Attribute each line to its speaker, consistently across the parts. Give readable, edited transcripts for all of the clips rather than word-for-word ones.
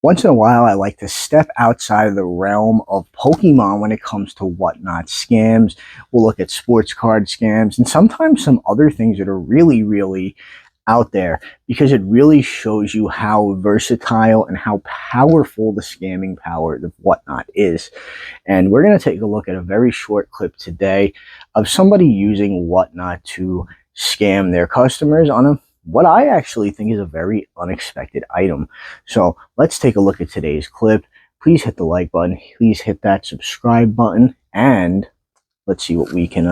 Speaker 1: Once in a while, I like to step outside of the realm of Pokemon when it comes to whatnot scams. We'll look at sports card scams and sometimes some other things that are really, really out there because it really shows you how versatile and how powerful the scamming power of whatnot is. And we're going to take a look at a very short clip today of somebody using whatnot to scam their customers on a what I actually think is a very unexpected item. So let's take a look at today's clip. Please hit the like button. Please hit that subscribe button. And let's see what we can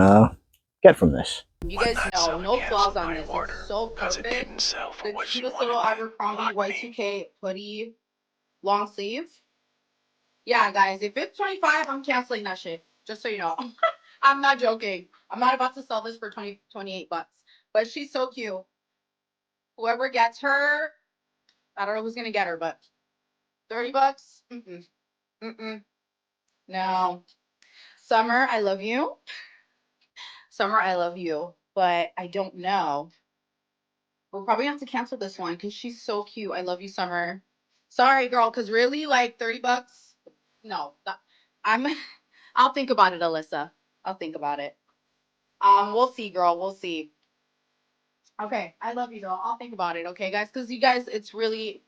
Speaker 1: get from this.
Speaker 2: You guys know, no flaws on this. It's so perfect. The cutest little Abercrombie Y2K hoodie, long sleeve. Yeah, guys, if it's 25, I'm canceling that shit. Just so you know. I'm not joking. I'm not about to sell this for 28 bucks. But she's so cute. Whoever gets her, I don't know who's gonna get her, but 30 bucks? Mm-mm. Mm-mm. No. Summer, I love you. Summer, I love you. But I don't know. We'll probably have to cancel this one because she's so cute. I love you, Summer. Sorry, girl, because really, like 30 bucks? No. I'm I'll think about it, Alyssa. I'll think about it. We'll see, girl. We'll see. Okay, I love you though. I'll think about it, okay, guys? Because you guys, it's really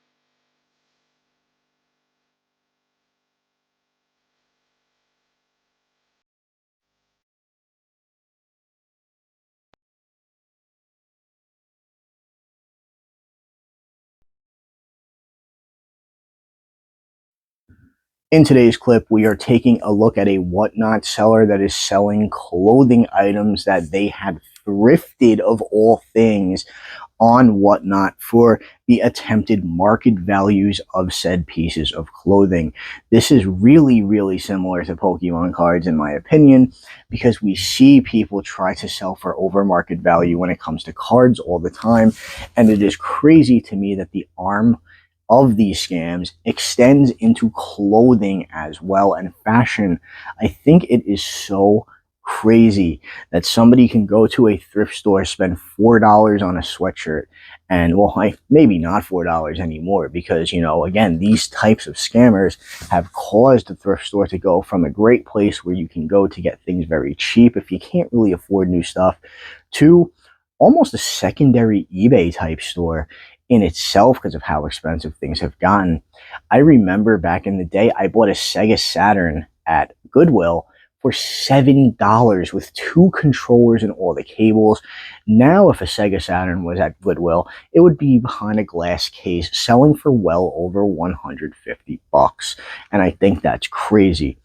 Speaker 1: In today's clip, we are taking a look at a whatnot seller that is selling clothing items that they had thrifted of all things on whatnot for the attempted market values of said pieces of clothing. This is really, really similar to Pokemon cards, in my opinion, because we see people try to sell for over market value when it comes to cards all the time. And it is crazy to me that the arm of these scams extends into clothing as well and fashion. I think it is so crazy that somebody can go to a thrift store, spend $4 on a sweatshirt, and well, maybe not $4 anymore because, again, these types of scammers have caused the thrift store to go from a great place where you can go to get things very cheap if you can't really afford new stuff to almost a secondary eBay type store in itself because of how expensive things have gotten. I remember back in the day, I bought a Sega Saturn at Goodwill for $7 with two controllers and all the cables. Now, if a Sega Saturn was at Goodwill, it would be behind a glass case selling for well over 150 bucks. And I think that's crazy.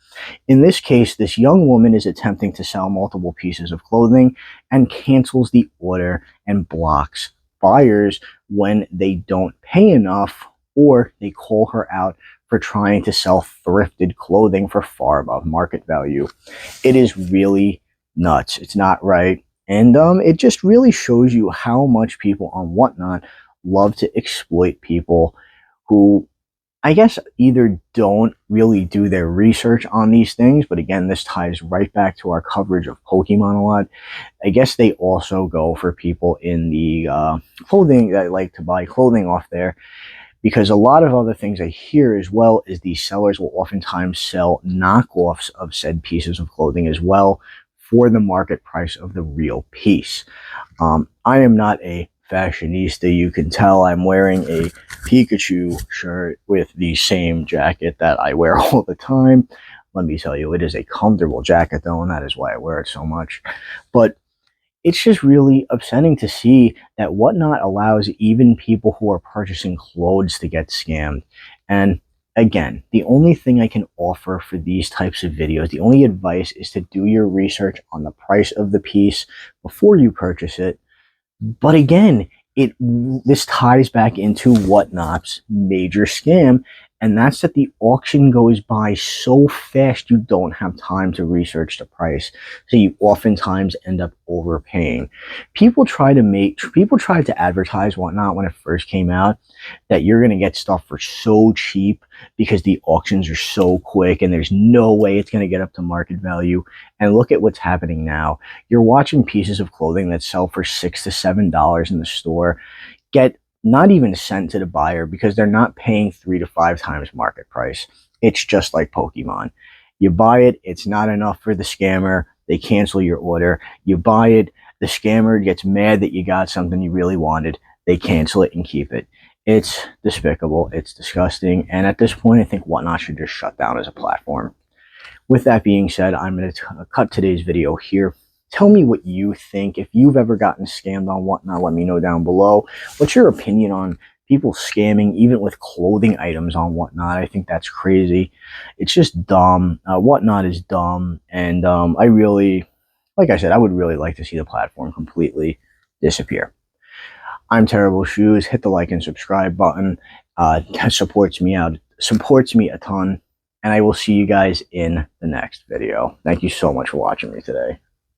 Speaker 1: In this case, this young woman is attempting to sell multiple pieces of clothing and cancels the order and blocks buyers when they don't pay enough or they call her out for trying to sell thrifted clothing for far above market value. It is really nuts. It's not right. And it just really shows you how much people on whatnot love to exploit people who I guess either don't really do their research on these things, but again, this ties right back to our coverage of Pokemon a lot. I guess they also go for people in the clothing that like to buy clothing off there because a lot of other things I hear as well is these sellers will oftentimes sell knockoffs of said pieces of clothing as well for the market price of the real piece. I am not a fashionista. You can tell I'm wearing a Pikachu shirt with the same jacket that I wear all the time. Let me tell you, it is a comfortable jacket though, and that is why I wear it so much. But it's just really upsetting to see that whatnot allows even people who are purchasing clothes to get scammed. And again, the only thing I can offer for these types of videos, the only advice is to do your research on the price of the piece before you purchase it. But again, this ties back into Whatnot's major scam, and that's that the auction goes by so fast you don't have time to research the price. So you oftentimes end up overpaying. People tried to advertise Whatnot when it first came out that you're going to get stuff for so cheap because the auctions are so quick and there's no way it's going to get up to market value. And look at what's happening now. You're watching pieces of clothing that sell for $6 to $7 in the store get not even sent to the buyer because they're not paying 3 to 5 times market price. It's just like Pokemon. You buy it, it's not enough for the scammer, they cancel your order. You buy it, the scammer gets mad that you got something you really wanted, they cancel it and keep it. It's despicable, it's disgusting, and at this point, I think Whatnot should just shut down as a platform. With that being said, I'm going to cut today's video here. Tell me what you think. If you've ever gotten scammed on Whatnot, let me know down below. What's your opinion on people scamming, even with clothing items on Whatnot? I think that's crazy. It's just dumb. Whatnot is dumb. And I really, like I said, I would really like to see the platform completely disappear. I'm Terrible Shoes. Hit the like and subscribe button. That supports me a ton. And I will see you guys in the next video. Thank you so much for watching me today.